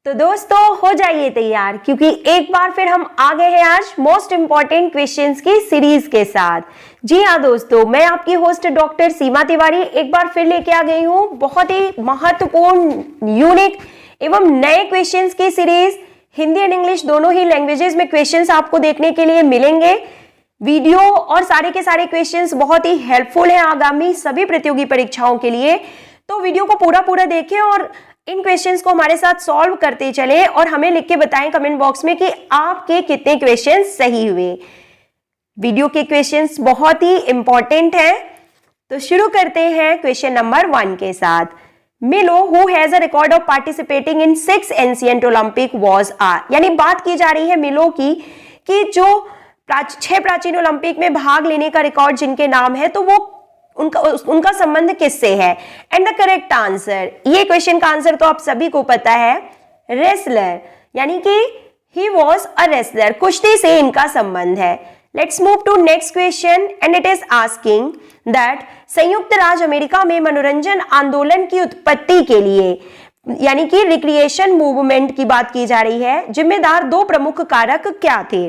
तो दोस्तों हो जाइए तैयार, क्योंकि एक बार फिर हम आ गए हैं आज मोस्ट इंपॉर्टेंट क्वेश्चंस की सीरीज के साथ। जी हाँ दोस्तों, मैं आपकी होस्ट डॉक्टर सीमा तिवारी एक बार फिर लेके आ गई हूँ बहुत ही महत्वपूर्ण, यूनिक एवं नए क्वेश्चंस की सीरीज। हिंदी एंड इंग्लिश दोनों ही लैंग्वेजेस में क्वेश्चंस आपको देखने के लिए मिलेंगे। वीडियो और सारे के सारे क्वेश्चंस बहुत ही हेल्पफुल हैं आगामी सभी प्रतियोगी परीक्षाओं के लिए। तो वीडियो को पूरा देखें और इन क्वेश्चंस को हमारे साथ सॉल्व करते चले और हमें लिख के बताएं कमेंट बॉक्स में कि आपके कितने क्वेश्चंस सही हुए। वीडियो के क्वेश्चंस बहुत ही इंपॉर्टेंट हैं, तो शुरू करते हैं क्वेश्चन नंबर 1 के साथ। Milo who has a record of participating in 6 ancient Olympic was are, यानी बात की जा रही है मिलो की कि जो 6 प्राचीन ओलंपिक में भाग लेने का रिकॉर्ड जिनके नाम है, तो वो उनका संबंध किससे है। एंड द करेक्ट आंसर, ये क्वेश्चन का आंसर तो आप सभी को पता है, रेसलर, यानी कि ही वॉज अ रेसलर, कुश्ती से इनका संबंध है। Let's move to next question and it is asking that संयुक्त राज्य अमेरिका में मनोरंजन आंदोलन की उत्पत्ति के लिए, यानी कि रिक्रिएशन मूवमेंट की बात की जा रही है, जिम्मेदार 2 प्रमुख कारक क्या थे।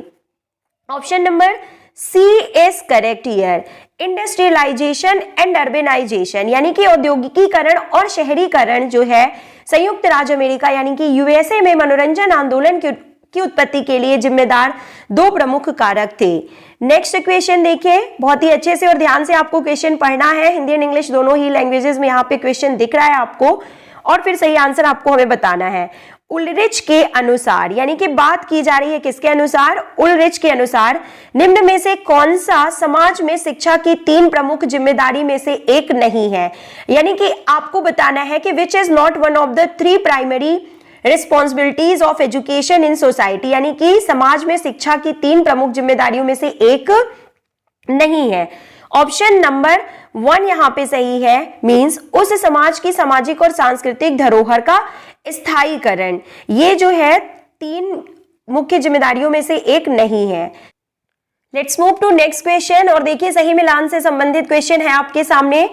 Option number C is correct here, industrialization and urbanization, यानी कि औद्योगिकीकरण और शहरीकरण जो है संयुक्त राज्य अमेरिका यानी कि यूएसए में मनोरंजन आंदोलन की उत्पत्ति के लिए जिम्मेदार 2 प्रमुख कारक थे। नेक्स्ट क्वेश्चन देखिए, बहुत ही अच्छे से और ध्यान से आपको क्वेश्चन पढ़ना है। हिंदी एंड इंग्लिश दोनों ही लैंग्वेजेस में यहाँ पे क्वेश्चन दिख रहा है आपको, और फिर सही आंसर आपको हमें बताना है। उलरिच के अनुसार, यानी कि बात की जा रही है किसके अनुसार, उलरिच के अनुसार, निम्न में से कौन सा समाज में शिक्षा की 3 प्रमुख जिम्मेदारी में से एक नहीं है। यानी कि आपको बताना है कि which is not one of the 3 primary responsibilities of education in society, यानी कि समाज में शिक्षा की 3 प्रमुख जिम्मेदारियों में से एक नहीं है। ऑप्शन नंबर 1 यहां पे सही है, मींस उस समाज की सामाजिक और सांस्कृतिक धरोहर का स्थायीकरण, ये जो है 3 मुख्य जिम्मेदारियों में से एक नहीं है। Let's move to next question, और देखिए सही मिलान से संबंधित क्वेश्चन है आपके सामने।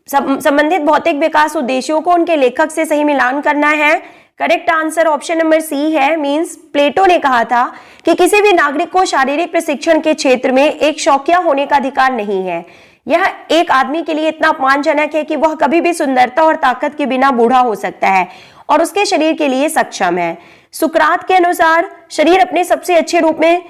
संबंधित भौतिक विकास उद्देश्यों को उनके लेखक से सही मिलान करना है। Correct answer option number C है, मींस प्लेटो ने कहा था कि किसी भी नागरिक को शारीरिक प्रशिक्षण के क्षेत्र में एक शौकिया होने का अधिकार नहीं है। यह एक आदमी के लिए इतना अपमानजनक है कि वह कभी भी सुंदरता और ताकत के बिना बूढ़ा हो सकता है और उसके शरीर के लिए सक्षम है। सुकरात के अनुसार शरीर अपने सबसे अच्छे रूप में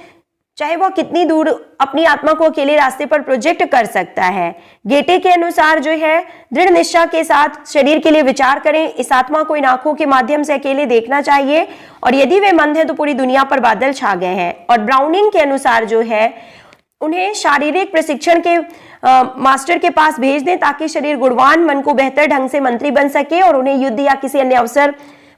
चाहे वह कितनी दूर अपनी आत्मा को अकेले रास्ते पर प्रोजेक्ट कर सकता है। गेटे के अनुसार जो है दृढ़ निश्चय के साथ शरीर के लिए विचार करें, इस आत्मा को इन आंखों के माध्यम से अकेले देखना चाहिए, और यदि वे मंद है तो पूरी दुनिया पर बादल छा गए हैं। और ब्राउनिंग के अनुसार जो है उन्हें शारीरिक प्रशिक्षण के मास्टर के पास भेज दें ताकि शरीर गुणवान मन को बेहतर ढंग से मंत्री बन सके और उन्हें युद्ध या किसी अन्य अवसर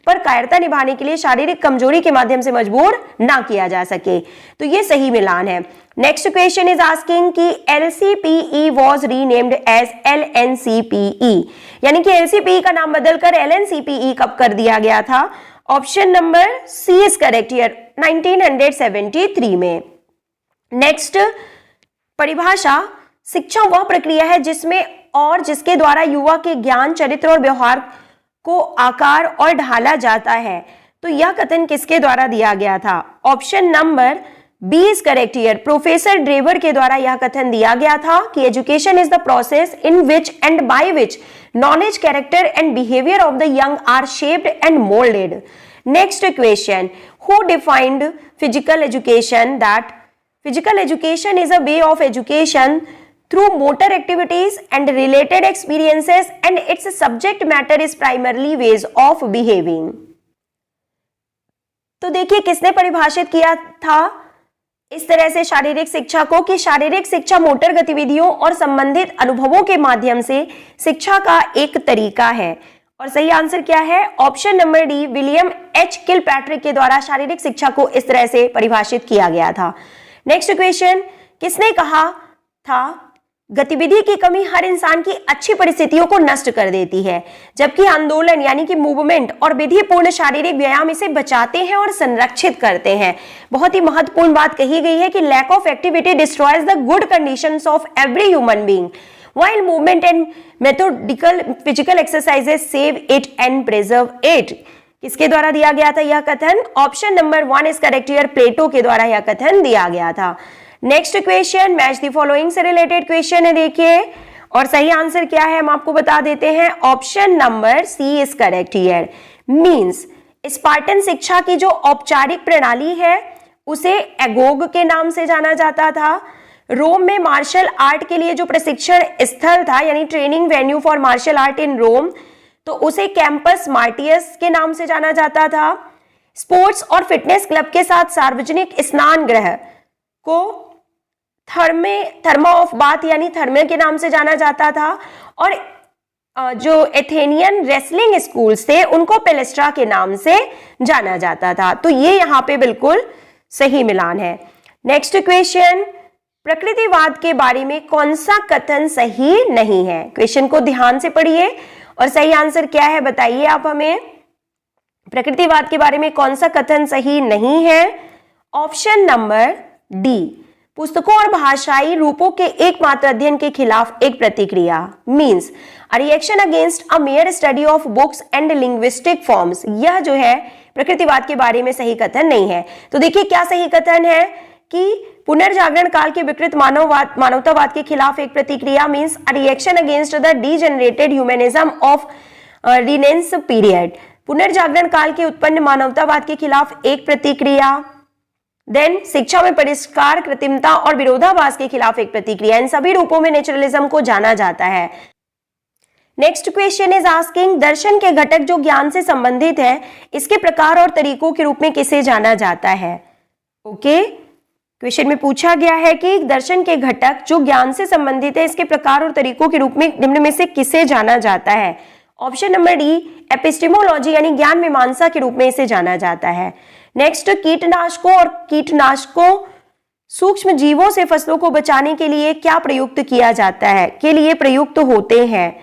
पर कायरता निभाने के लिए शारीरिक कमजोरी के माध्यम से मजबूर ना किया जा सके। तो ये सही मिलान है। नेक्स्ट क्वेश्चन इज आस्किंग कि LCPE was renamed as LNCPE, यानी कि LCPE का नाम बदलकर LNCPE कब कर दिया गया था। Option number C is correct here, 1973 में। नेक्स्ट परिभाषा, शिक्षा वह प्रक्रिया है जिसमें और जिसके द्वारा युवा के ज्ञान, चरित्र और व्यवहार को आकार और ढाला जाता है। तो यह कथन किसके द्वारा दिया गया था। Option number B is correct here, professor Drever के द्वारा यह कथन दिया गया था कि education is the process in which and by which knowledge, character and behaviour of the young are shaped and moulded. Next question, who defined physical education, that physical education is a way of education through motor activities and related experiences and its subject matter is primarily ways of behaving। तो देखिए किसने परिभाषित किया था इस तरह से शारीरिक शिक्षा को, कि शारीरिक शिक्षा मोटर गतिविधियों और संबंधित अनुभवों के माध्यम से शिक्षा का एक तरीका है। और सही आंसर क्या है, option number D, William H Kilpatrick के द्वारा शारीरिक शिक्षा को इस तरह से परिभाषित किया गया था। नेक्स्ट क्वेश्चन, किसने कहा था गतिविधि की कमी हर इंसान की अच्छी परिस्थितियों को नष्ट कर देती है, जबकि आंदोलन यानी कि मूवमेंट और विधिपूर्ण शारीरिक व्यायाम इसे बचाते हैं और संरक्षित करते हैं। बहुत ही महत्वपूर्ण बात कही गई है कि lack of activity destroys the good conditions of every human being, while movement and methodical physical exercises save it and preserve it। किसके द्वारा दिया गया था यह कथन? Option number 1 is correct here, Plato के द्वारा यह कथन दिया गया था। Next question match the following से रिलेटेड क्वेश्चन है, देखिए, और सही आंसर क्या है हम आपको बता देते हैं। Option number C is correct here. Means Spartan शिक्षा की जो औपचारिक प्रणाली है उसे एगोग के नाम से जाना जाता था। रोम में मार्शल आर्ट के लिए जो प्रशिक्षण स्थल था, यानी training venue for martial art in Rome, तो उसे कैंपस मार्टियस के नाम से जाना जाता था। स्पोर्ट्स और फिटनेस क्लब के साथ सार्वजनिक स्नान गृह को थर्मा ऑफ बाथ यानी थर्मे के नाम से जाना जाता था, और जो एथेनियन रेसलिंग स्कूल्स थे उनको पेलेस्ट्रा के नाम से जाना जाता था। तो ये यहाँ पे बिल्कुल सही मिलान है। नेक्स्ट क्वेश्चन, प्रकृतिवाद के बारे में कौन सा कथन सही नहीं है? क्वेश्चन को ध्यान से पढ़िए और सही आंसर क्या है बताइए आप हमें। प्रकृतिवाद के बारे में कौन सा कथन सही नहीं है? ऑप्शन नंबर डी, पुस्तकों और भाषाई रूपों के एकमात्र अध्ययन के खिलाफ एक प्रतिक्रिया, means a reaction against a mayor study of books and linguistic forms. यह जो है प्रकृतिवाद के बारे में सही कथन नहीं है। तो देखिए क्या सही कथन है कि पुनर्जागरण काल के विकृत मानवतावाद के खिलाफ एक प्रतिक्रिया, means a reaction against the degenerated humanism of renaissance period. पुनर्जागरण काल के उत्पन्न मानवतावाद के खिलाफ एक प्रतिक्रिया। देन शिक्षा में परिष्कार, कृत्रिमता और विरोधाभास के खिलाफ एक प्रतिक्रिया। इन सभी रूपों में नेचुरलिज्म को जाना जाता है। नेक्स्ट क्वेश्चन इज आस्किंग, दर्शन के घटक जो ज्ञान से संबंधित है इसके प्रकार और तरीकों के रूप में किसे जाना जाता है? ओके, क्वेश्चन में पूछा गया है कि दर्शन के घटक जो ज्ञान से संबंधित है इसके प्रकार और तरीकों के रूप में निम्न में से किसे जाना जाता है? ऑप्शन नंबर डी, एपिस्टेमोलॉजी यानी ज्ञान मीमांसा के रूप में इसे जाना जाता है। नेक्स्ट, कीटनाशकों और कीटनाशकों सूक्ष्म जीवों से फसलों को बचाने के लिए क्या प्रयुक्त किया जाता है, के लिए प्रयुक्त होते हैं?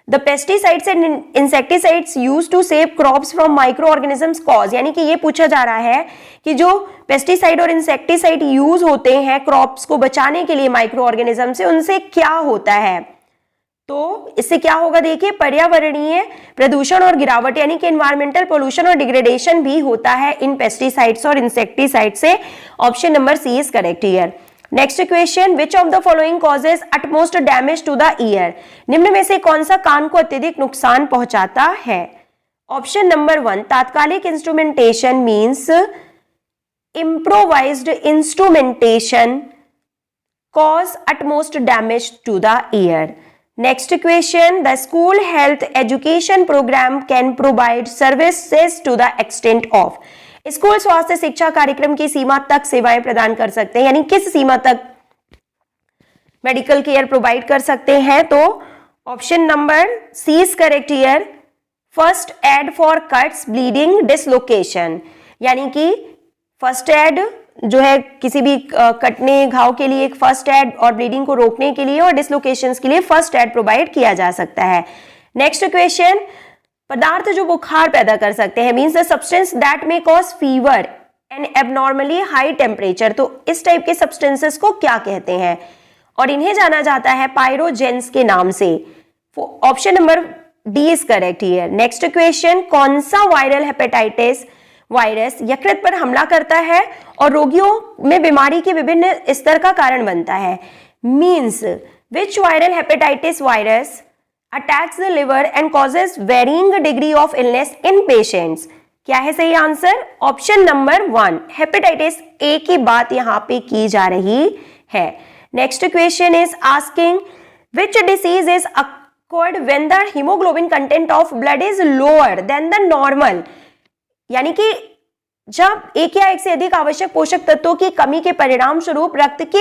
The pesticides and insecticides used to save crops from micro organisms cause, यानी कि ये पूछा जा रहा है कि जो पेस्टिसाइड और इंसेक्टिसाइड यूज होते हैं क्रॉप्स को बचाने के लिए माइक्रो ऑर्गेनिज्म से, उनसे क्या होता है? तो इससे क्या होगा, देखिए, पर्यावरणीय प्रदूषण और गिरावट यानी कि एनवायरमेंटल पोल्यूशन और डिग्रेडेशन भी होता है इन पेस्टिसाइड्स और इंसेक्टिसाइड से। Option number C is correct here. Next question, which of the following causes utmost damage to the ear? निम्न में से कौन सा कान को अत्यधिक नुकसान पहुंचाता है? ऑप्शन नंबर 1, तात्कालिक instrumentation means improvised instrumentation cause utmost damage to the ear. Next question, the school health education program can provide services to the extent of. School स्वास्थ्य शिक्षा कार्यक्रम की सीमा तक सेवाएं प्रदान कर सकते हैं, यानी किस सीमा तक मेडिकल केयर प्रोवाइड कर सकते हैं? तो option number C is correct here. First aid for cuts, bleeding, dislocation, यानी कि फर्स्ट एड जो है किसी भी कटने घाव के लिए एक फर्स्ट एड और ब्लीडिंग को रोकने के लिए, और डिसलोकेशंस के लिए फर्स्ट एड प्रोवाइड किया जा सकता है। नेक्स्ट क्वेश्चन, पदार्थ जो बुखार पैदा कर सकते हैं, means the substance that may cause fever and abnormally high temperature. तो इस टाइप के सब्सटेंसेस को क्या कहते हैं? और इन्हें जाना जाता है पायरोजेंस के नाम से। Option number D is correct here. Next question, कौन सा वायरल हेपेटाइटिस वायरस यकृत पर हमला करता है और रोगियों में बीमारी के विभिन्न स्तर का कारण बनता है? Means which viral hepatitis virus attacks the liver and causes varying degree of illness in patients? क्या है सही answer? Option number 1, hepatitis A की बात यहां पे की जा रही है। Next question is asking, which disease is acquired when the haemoglobin content of blood is lower than the normal? यानी कि जब एक या एक से अधिक आवश्यक पोषक तत्वों की कमी के परिणाम स्वरूप रक्त के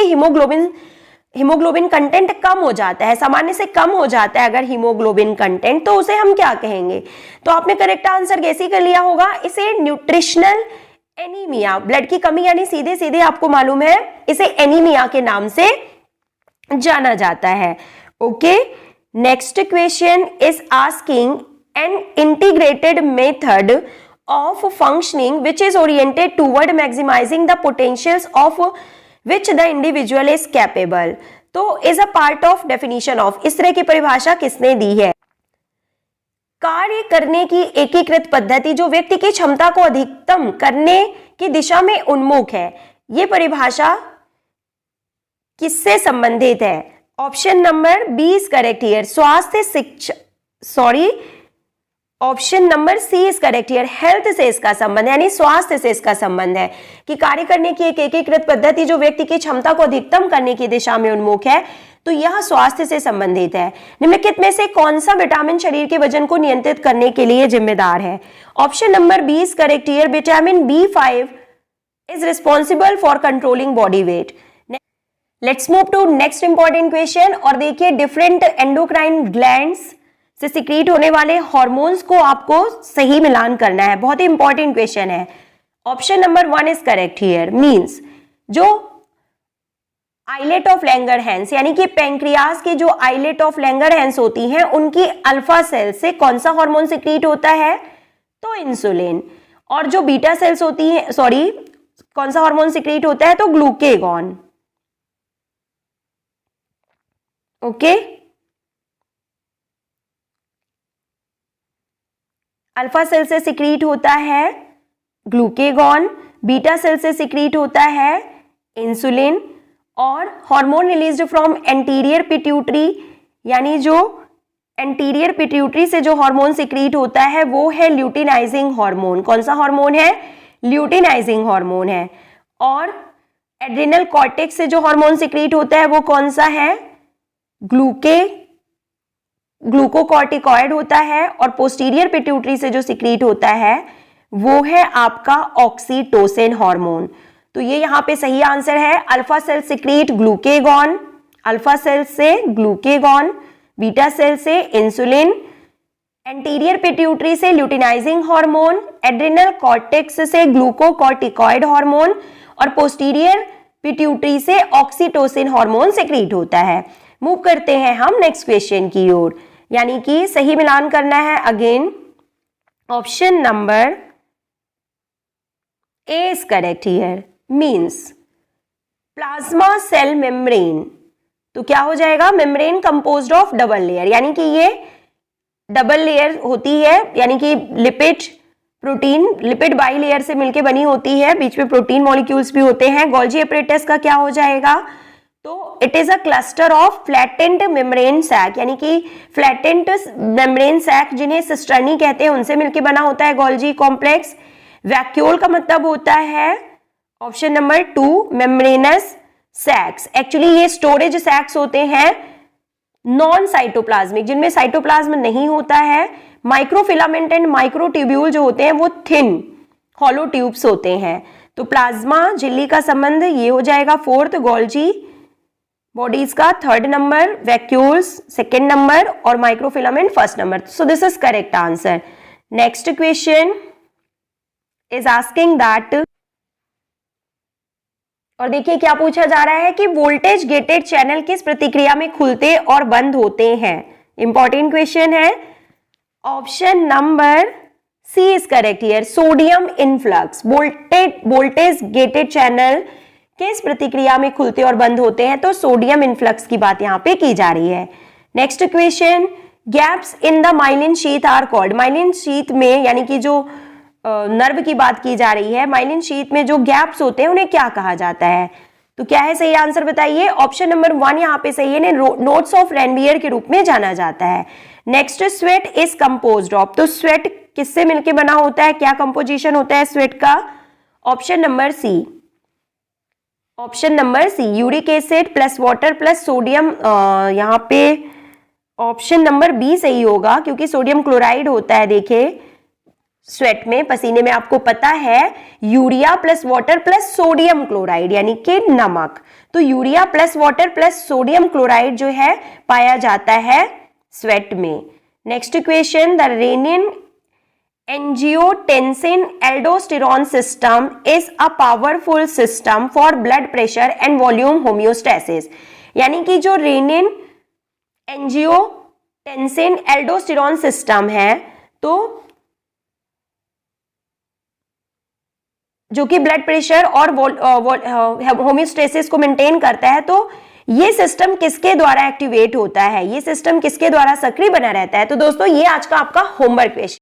हीमोग्लोबिन कंटेंट कम हो जाता है, सामान्य से कम हो जाता है अगर हीमोग्लोबिन कंटेंट, तो उसे हम क्या कहेंगे? तो आपने करेक्ट आंसर कैसे कर लिया होगा, इसे न्यूट्रिशनल एनीमिया, ब्लड की कमी, यानी सीधे सीधे आपको मालूम है इसे एनीमिया के नाम से जाना जाता है। Okay, next question is asking, an integrated method of functioning which is oriented toward maximizing the potentials of which the individual is capable, तो is a part of definition of, इस तरह की परिभाषा किसने दी है? कार्य करने की एकीकृत पद्धति जो व्यक्ति की क्षमता को अधिकतम करने की दिशा में उन्मुख है। ये परिभाषा किससे संबंधित है? Option number B is correct here, स्वास्थ्य शिक्षा, option number C is correct here, health से इसका संबंध है, यानी स्वास्थ्य से इसका संबंध है कि कार्य करने की एक एकीकृत पद्धति जो व्यक्ति की क्षमता को अधिकतम करने की दिशा में उन्मुख है, तो यह स्वास्थ्य से संबंधित है। निम्नलिखित में से कौन सा विटामिन शरीर के वजन को नियंत्रित करने के लिए जिम्मेदार है? Option number B is correct here, vitamin B5 is responsible for controlling body weight. Let's move to next important question और देखिए डिफरेंट एंडोक्राइन ग्लैंड्स से सिक्रीट होने वाले हार्मोन्स को आपको सही मिलान करना है। बहुत ही इंपॉर्टेंट क्वेश्चन है। Option number 1 is correct here, means जो आइलेट ऑफ लैंगरहैंस यानी कि पैंक्रियाज की जो आइलेट ऑफ लैंगरहैंस होती हैं उनकी अल्फा सेल से कौन सा हार्मोन सिक्रीट होता है? तो इंसुलिन। और जो बीटा सेल्स होती हैं, कौन सा हार्मोन सिक्रीट होता है? तो ग्लूकेगॉन। ओके, अल्फा सेल से सिक्रीट होता है ग्लूकेगॉन, बीटा सेल से सिक्रीट होता है इंसुलिन, और hormone released from anterior pituitary, यानी जो एंटीरियर पिट्यूटरी से जो हार्मोन सिक्रीट होता है वो है ल्यूटिनाइजिंग हार्मोन। कौन सा हार्मोन है? ल्यूटिनाइजिंग हार्मोन है। और एड्रिनल कॉर्टेक्स से जो हार्मोन सिक्रीट होता है वो कौन सा है? ग्लूकोकॉर्टिकॉइड होता है। और पोस्टीरियर पिट्यूटरी से जो सिक्रीट होता है वो है आपका ऑक्सीटोसिन हार्मोन। तो ये यहां पे सही आंसर है। Alpha cell secrete glucagon, alpha cell से ग्लूकेगॉन, बीटा सेल से इंसुलिन, एंटीरियर पिट्यूटरी से ल्यूटिनाइजिंग हार्मोन, एड्रिनल कॉर्टेक्स से ग्लूकोकॉर्टिकॉइड हार्मोन, और पोस्टीरियर पिट्यूटरी से ऑक्सीटोसिन हार्मोन सिक्रीट होता है। मूव करते हैं हम नेक्स्ट क्वेश्चन की ओर, यानी कि सही मिलान करना है। Again option number A is correct here, means plasma cell membrane. तो क्या हो जाएगा? Membrane composed of double layer, यानी कि ये डबल लेयर होती है, यानी कि लिपिड बाई लेयर से मिलकर बनी होती है, बीच में प्रोटीन मॉलिक्यूल्स भी होते हैं। गोल्जी एपरेटस का क्या हो जाएगा? तो it is a cluster of flattened membrane sac, यानी कि फ्लैटेंड मेम्ब्रेन सैक जिन्हें सिस्टर्नी कहते हैं उनसे मिलकर बना होता है गोल्जी कॉम्प्लेक्स। वैक्यूल का मतलब होता है ऑप्शन नंबर 2 मेम्ब्रेनस सैक्स। एक्चुअली ये स्टोरेज सैक्स होते हैं नॉन साइटोप्लाज्मिक, जिनमें साइटोप्लाज्म नहीं होता है। माइक्रोफिलामेंट एंड माइक्रोट्यूब्यूल जो होते हैं वो थिन हॉलो ट्यूब्स होते हैं। तो प्लाज्मा झिल्ली का संबंध ये हो जाएगा 4th, गोल्जी बॉडीज का 3rd number, vacuoles 2nd number, और microfilament 1st number. So this is correct answer. Next question is asking that, और देखिए क्या पूछा जा रहा है कि वोल्टेज गेटेड चैनल किस प्रतिक्रिया में खुलते और बंद होते हैं? इंपॉर्टेंट क्वेश्चन है। Option number C is correct here, sodium influx. Voltage gated channel किस प्रतिक्रिया में खुलते और बंद होते हैं? तो सोडियम इनफ्लक्स की बात यहां पे की जा रही है। Next question, gaps in the myelin sheath are called. Myelin sheath में, यानी कि जो नर्व की बात की जा रही है, माइलिन शीथ में जो गैप्स होते हैं उन्हें क्या कहा जाता है? तो क्या है सही आंसर बताइए? ऑप्शन नंबर 1 यहाँ पे सही है, नोट्स ऑफ रेनवियर के रूप में जाना जाता है। Next, sweat is composed of. तो स्वेट किससे मिलकर बना होता है? क्या कंपोजिशन होता है स्वेट का? Option number C, option number C, uric acid plus water plus sodium. यहाँ पे ऑप्शन नंबर बी सही होगा, क्योंकि सोडियम क्लोराइड होता है। देखिए स्वेट में, पसीने में आपको पता है urea plus water plus sodium chloride, यानी कि नमक। तो urea plus water plus sodium chloride जो है पाया जाता है स्वेट में। Next question, the renin angiotensin aldosterone system is a powerful system for blood pressure and volume homeostasis. यानी कि जो रेनिन एंजियोटेंसिन एल्डोस्टेरॉन सिस्टम है, तो जो कि ब्लड प्रेशर और होम्योस्टेसिस को मेंटेन करता है, तो ये सिस्टम किसके द्वारा एक्टिवेट होता है, ये सिस्टम किसके द्वारा सक्रिय बना रहता है। तो दोस्तों ये आज का आपका होमवर्क क्वेश्चन।